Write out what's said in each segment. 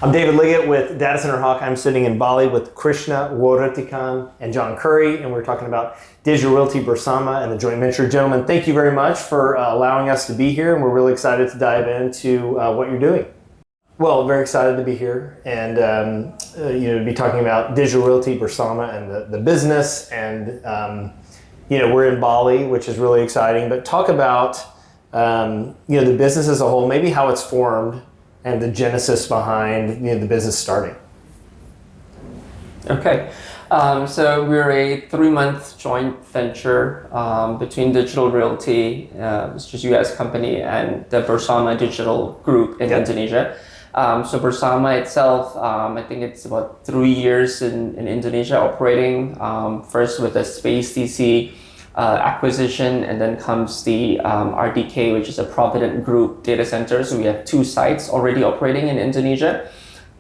I'm David Liggitt with datacenterHawk. I'm sitting in Bali with Krishna Worotikan and Jon Curry, and we're talking about Digital Realty Bersama and the joint venture. Gentlemen, thank you very much for allowing us to be here, and we're really excited to dive into what you're doing. Well, very excited to be here and to be talking about Digital Realty Bersama and the business, and we're in Bali, which is really exciting. But talk about the business as a whole, maybe how it's formed and the genesis behind the business starting. Okay, so we're a 3-month joint venture between Digital Realty, which is a US company, and the Bersama Digital Group in Indonesia. So Bersama itself, I think it's about 3 years in Indonesia operating, first with a Space DC acquisition, and then comes the RDK, which is a Provident Group data center. So we have 2 sites already operating in Indonesia.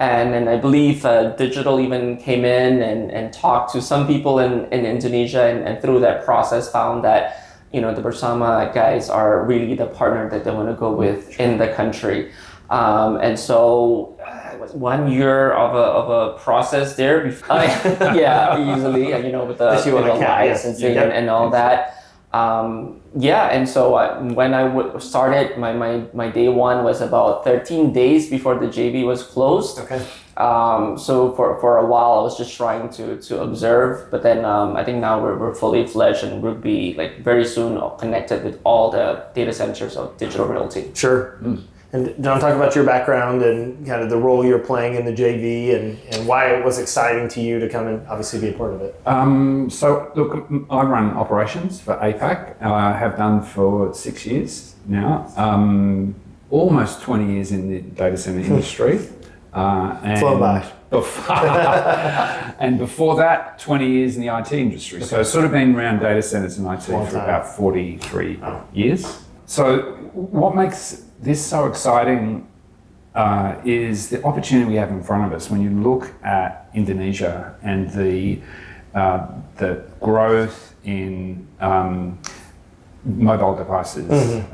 And I believe Digital even came in and talked to some people in Indonesia, and through that process found that the Bersama guys are really the partner that they want to go with in the country. And so it was 1 year of a process there before, easily, with the licensing and all that. And so when I started, my day one was about 13 days before the JV was closed. Okay. So for a while I was just trying to observe, but then I think now we're fully fledged, and we'll be very soon connected with all the data centers of Digital Realty. Sure. Mm. And Jon, talk about your background and kind of the role you're playing in the JV, and why it was exciting to you to come and obviously be a part of it. So look, I run operations for APAC. I have done for 6 years now, almost 20 years in the data center industry. Flown by. And before that, 20 years in the IT industry. So I've sort of been around data centers and IT for about 43 years. So what makes this so exciting is the opportunity we have in front of us. When you look at Indonesia and the growth in mobile devices,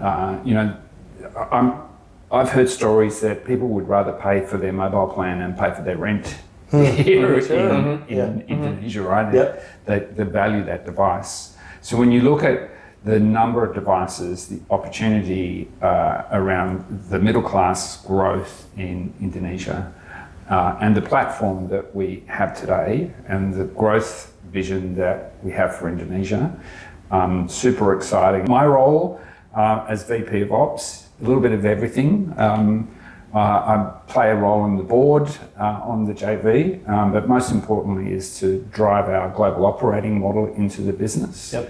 I've heard stories that people would rather pay for their mobile plan and pay for their rent here in Indonesia, right? Yep. They value that device. So when you look at the number of devices, the opportunity around the middle class growth in Indonesia, and the platform that we have today, and the growth vision that we have for Indonesia, super exciting. My role as VP of Ops, a little bit of everything. I play a role on the board on the JV, but most importantly is to drive our global operating model into the business. Yep.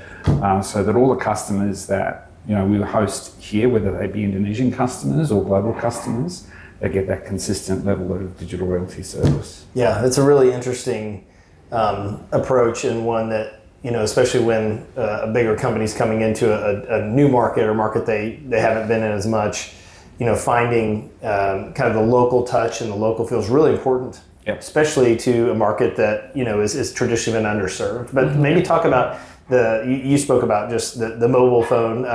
So that all the customers that we host here, whether they be Indonesian customers or global customers, they get that consistent level of digital realty service. Yeah, it's a really interesting approach, and one that especially when a bigger company's coming into a new market or market they haven't been in as much. Finding kind of the local touch and the local feel is really important, especially to a market that is traditionally been underserved. But maybe talk about you spoke about just the mobile phone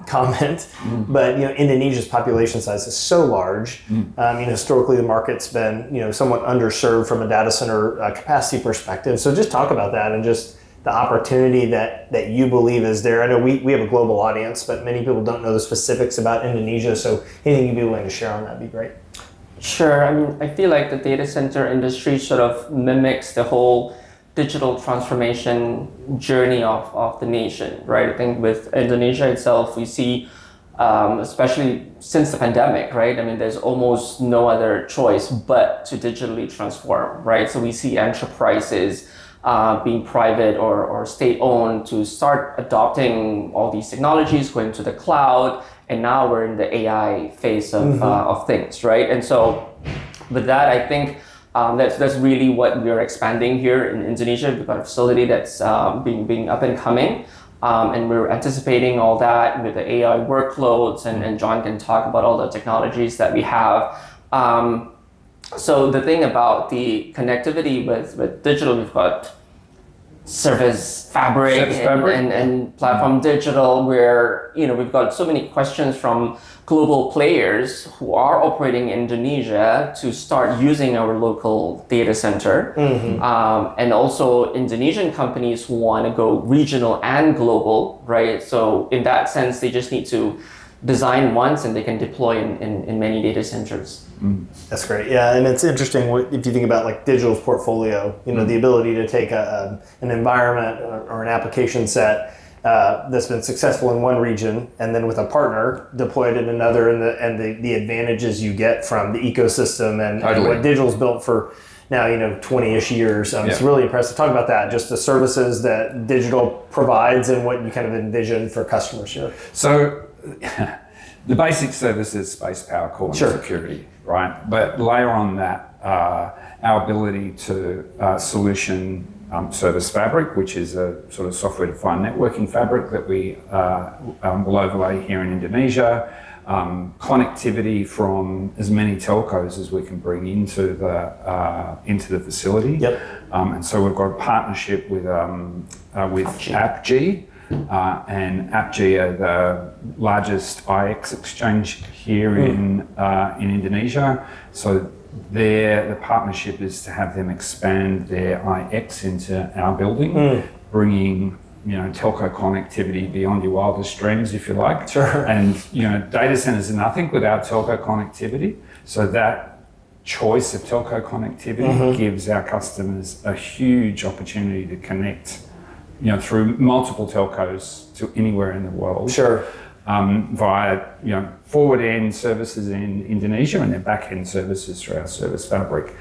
comment, but Indonesia's population size is so large. Historically the market's been somewhat underserved from a data center capacity perspective. So just talk about that and just the opportunity that you believe is there. I know we have a global audience, but many people don't know the specifics about Indonesia. So anything you'd be willing to share on that would be great. Sure. I feel like the data center industry sort of mimics the whole digital transformation journey of the nation, right? I think with Indonesia itself, we see, especially since the pandemic, right? There's almost no other choice but to digitally transform, right? So we see enterprises being private or state-owned to start adopting all these technologies, going to the cloud, and now we're in the AI phase of things, right? And so with that, I think that's really what we're expanding here in Indonesia. We've got a facility that's being up and coming, and we're anticipating all that with the AI workloads, and Jon can talk about all the technologies that we have. So the thing about the connectivity with digital, we've got service fabric, and platform digital, where we've got so many questions from global players who are operating in Indonesia to start using our local data center, and also Indonesian companies who want to go regional and global, right? So in that sense, they just need to design once and they can deploy in many data centers. That's great. Yeah, and it's interesting if you think about like Digital's portfolio, the ability to take an environment or an application set that's been successful in one region and then with a partner deploy it in another, and the advantages you get from the ecosystem and what Digital's built for now, 20-ish years. It's really impressive. Talk about that, just the services that Digital provides and what you kind of envision for customers here. So the basic service is space, power, cooling, security, right? But layer on that our ability to solution service fabric, which is a sort of software-defined networking fabric that we will overlay here in Indonesia. Connectivity from as many telcos as we can bring into the facility. And so we've got a partnership with AppG. And AppG are the largest IX exchange here in Indonesia. So the partnership is to have them expand their IX into our building, bringing telco connectivity beyond your wildest dreams, if you like. And data centers are nothing without telco connectivity. So that choice of telco connectivity gives our customers a huge opportunity to connect through multiple telcos to anywhere in the world. Via forward end services in Indonesia and then back end services through our service fabric.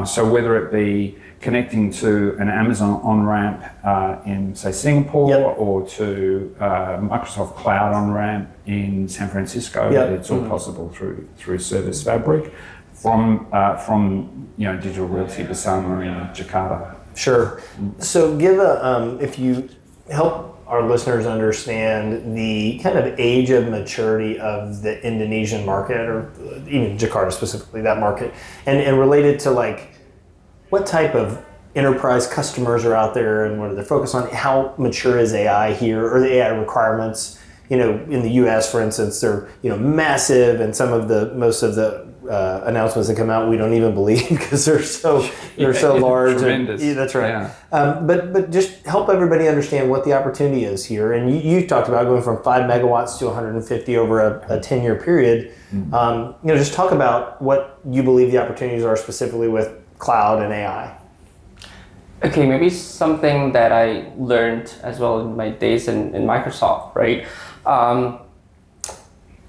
So whether it be connecting to an Amazon on-ramp in say Singapore or to Microsoft Cloud on-ramp in San Francisco, it's all possible through service fabric from Digital Realty Bersama in Jakarta. So if you help our listeners understand the kind of age of maturity of the Indonesian market, or even Jakarta specifically, that market, and related to like what type of enterprise customers are out there and what are they focused on, how mature is AI here, or the AI requirements. In the US, for instance, they're massive, and most of the announcements that come out we don't even believe because they're so large. Tremendous. That's right. But just help everybody understand what the opportunity is here. And you talked about going from 5 megawatts to 150 over a 10-year period. Just talk about what you believe the opportunities are specifically with cloud and AI. Okay, maybe something that I learned as well in my days in Microsoft, right?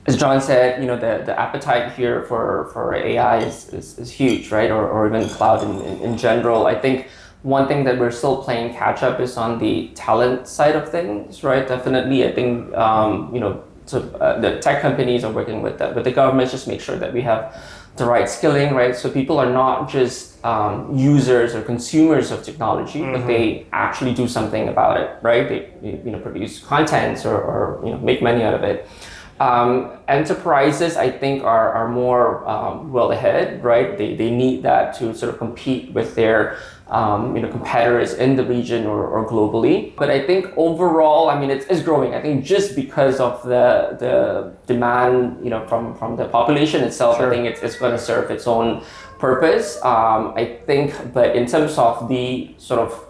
As Jon said, the appetite here for AI is huge, right? Or even cloud in general. I think one thing that we're still playing catch up is on the talent side of things, right? Definitely, I think the tech companies are working with the government just make sure that we have the right skilling, right? So people are not just users or consumers of technology, but they actually do something about it, right? They produce content or make money out of it. Enterprises, I think, are more well ahead, right? They need that to sort of compete with their competitors in the region or globally. But I think overall, it's growing. I think just because of the demand, from the population itself, I think it's going to serve its own purpose. I think, but in terms of the sort of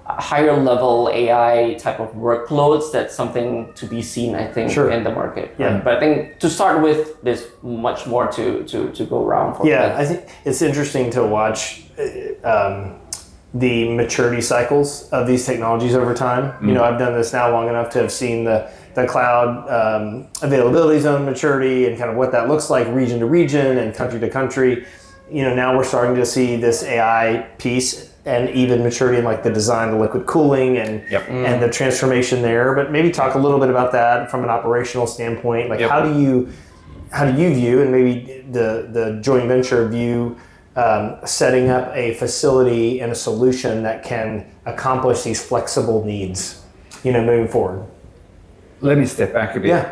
higher level AI type of workloads, that's something to be seen, I think, in the market. But I think to start with, there's much more to go around for. I think it's interesting to watch the maturity cycles of these technologies over time. I've done this now long enough to have seen the cloud availability zone maturity and kind of what that looks like region to region and country to country. Now we're starting to see this AI piece and even maturity in like the design, the liquid cooling and the transformation there. But maybe talk a little bit about that from an operational standpoint. Like how do you view, and maybe the joint venture view, setting up a facility and a solution that can accomplish these flexible needs, moving forward? Let me step back a bit.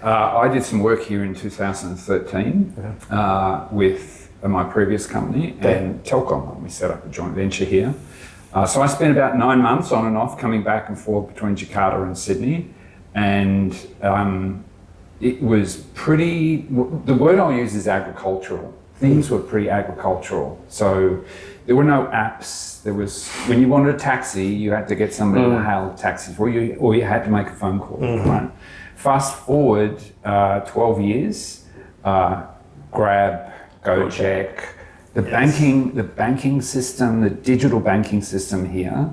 I did some work here in 2013 with my previous company and Telkom. We set up a joint venture here. So I spent about 9 months on and off coming back and forth between Jakarta and Sydney. And it was pretty, the word I'll use is agricultural. Things were pretty agricultural. So there were no apps. There was, when you wanted a taxi, you had to get somebody to hail a taxi for you, or you had to make a phone call, right? Fast forward 12 years, Grab, Gojek, the banking system, the digital banking system here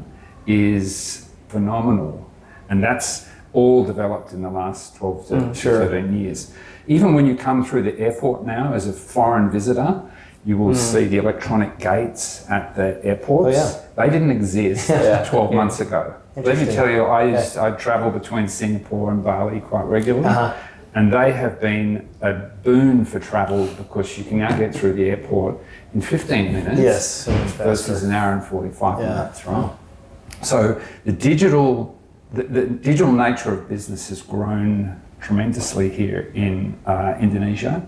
is phenomenal. And that's all developed in the last 12 to 13 years. Even when you come through the airport now as a foreign visitor, you will see the electronic gates at the airports. They didn't exist 12 months ago. Let me tell you, I travel between Singapore and Bali quite regularly. And they have been a boon for travel because you can now get through the airport in 15 minutes so much versus an hour and 45 minutes, right? So the digital nature of business has grown tremendously here in Indonesia.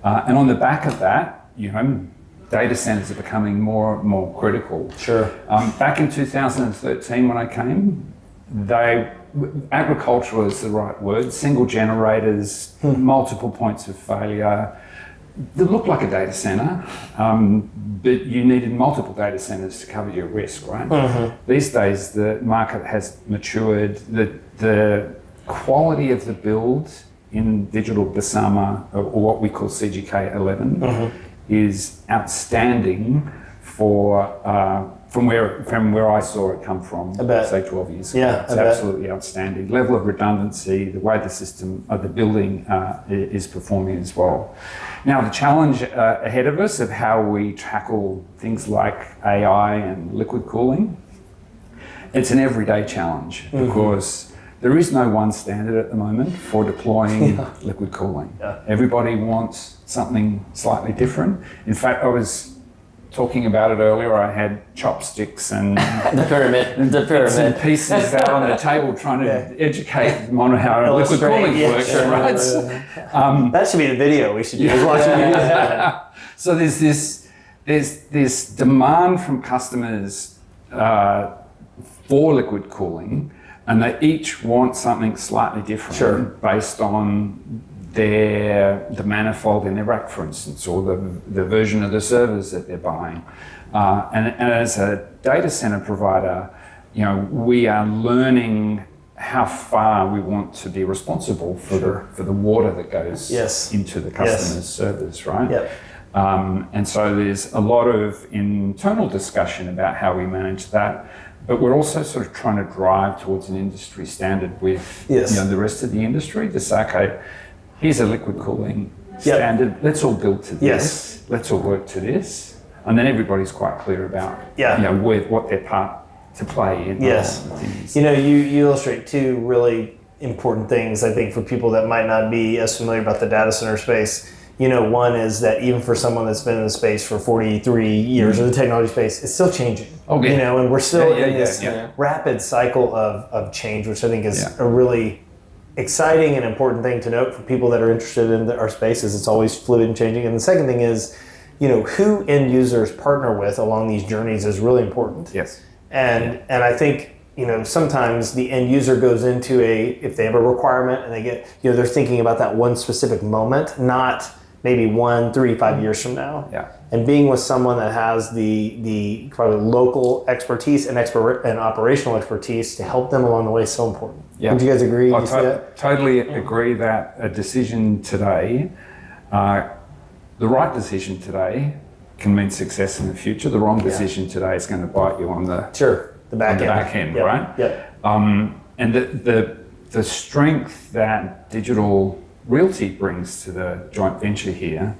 And on the back of that, data centers are becoming more critical. Sure. Back in 2013 when I came, agricultural is the right word, single generators, multiple points of failure. They looked like a data center, but you needed multiple data centers to cover your risk, right? These days, the market has matured. The quality of the build in Digital Bersama, or what we call CGK 11, is outstanding from where I saw it come from, say 12 years ago. It's absolutely outstanding. Level of redundancy, the way the system, the building is performing as well. Now the challenge ahead of us of how we tackle things like AI and liquid cooling, it's an everyday challenge because there is no one standard at the moment for deploying liquid cooling. Everybody wants something slightly different. In fact, I was talking about it earlier, I had chopsticks and the pyramid pieces out on the table trying to educate them on how liquid cooling works, right? That should be the video we should do. So there's this demand from customers for liquid cooling, and they each want something slightly different based on the manifold in their rack, for instance, or the version of the servers that they're buying. And as a data center provider, we are learning how far we want to be responsible for the water that goes into the customer's servers, right? And so there's a lot of internal discussion about how we manage that. But we're also sort of trying to drive towards an industry standard with the rest of the industry to say, okay, here's a liquid cooling standard. Let's all build to this. Let's all work to this. And then everybody's quite clear about what their part to play in things. You illustrate two really important things, I think, for people that might not be as familiar about the data center space. One is that even for someone that's been in the space for 43 years, or the technology space, it's still changing. And we're still in this rapid cycle of change, which I think is a really exciting and important thing to note for people that are interested in our spaces. It's always fluid and changing. And the second thing is, who end users partner with along these journeys is really important. And I think, sometimes the end user goes into if they have a requirement and they get, they're thinking about that one specific moment, not maybe 1, 3, 5 years from now. And being with someone that has the probably local expertise and operational expertise to help them along the way is so important. Would you guys agree? Totally agree that a decision today, the right decision today can mean success in the future. The wrong decision today is going to bite you on the back end, right? And the strength that Digital Realty brings to the joint venture here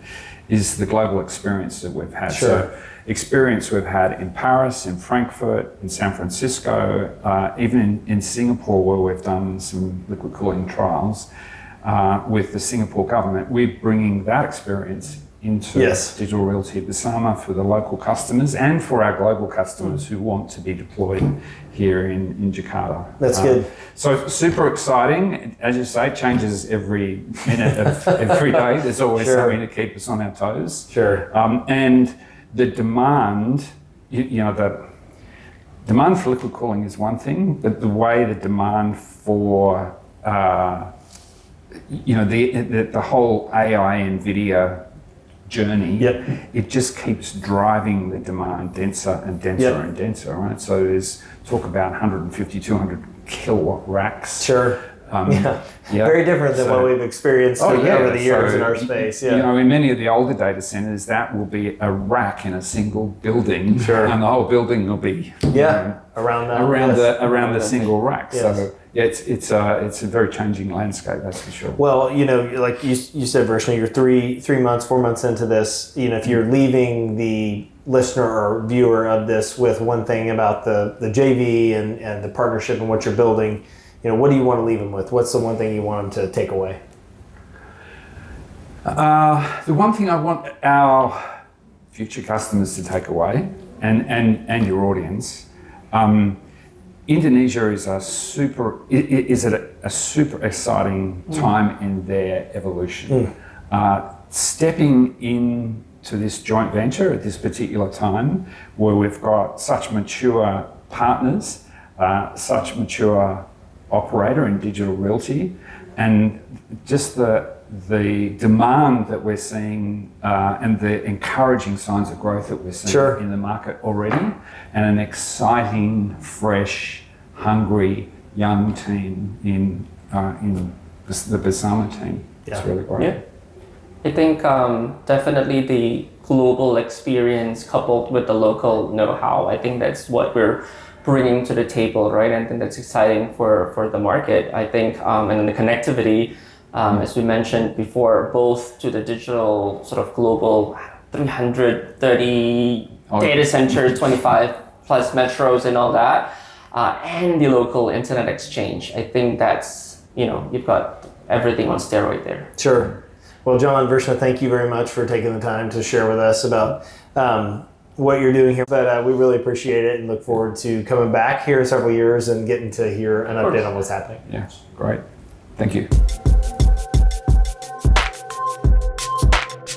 is the global experience that we've had. So experience we've had in Paris, in Frankfurt, in San Francisco, even in Singapore, where we've done some liquid cooling trials with the Singapore government. We're bringing that experience into Digital Realty Bersama for the local customers and for our global customers who want to be deployed here in Jakarta. That's good. So super exciting. As you say, changes every minute of every day. There's always something to keep us on our toes. And the demand, demand for liquid cooling is one thing, but the way the demand for the whole AI NVIDIA journey, it just keeps driving the demand denser and denser and denser, right? So there's talk about 150, 200 kilowatt racks. Sure. Very different than what we've experienced over the years in our space. You know, in many of the older data centers, that will be a rack in a single building, and the whole building will be around the single rack. So it's a very changing landscape, that's for sure. Well, you know, like you said, Vrishna, you're 4 months into this. You know, if you're leaving the listener or viewer of this with one thing about the JV and the partnership and what you're building, you know, what do you want to leave them with? What's the one thing you want them to take away? The one thing I want our future customers to take away, and your audience, Indonesia is a super exciting time in their evolution. Stepping into this joint venture at this particular time, where we've got such mature partners, such mature operator in Digital Realty, and just the demand that we're seeing and the encouraging signs of growth that we're seeing in the market already, and an exciting, fresh, hungry, young team in the Bersama team. It's really great. Yeah. I think definitely the global experience coupled with the local know-how, I think that's what we're bringing to the table, right? And I think that's exciting for the market. I think, and then the connectivity, as we mentioned before, both to the digital sort of global 330 data centers, 25 plus metros and all that, and the local internet exchange. I think that's, you know, you've got everything on steroid there. Sure. Well, Jon, Vrishna, thank you very much for taking the time to share with us about what you're doing here. But we really appreciate it and look forward to coming back here in several years and getting to hear an update on what's happening. Yeah, great. Thank you.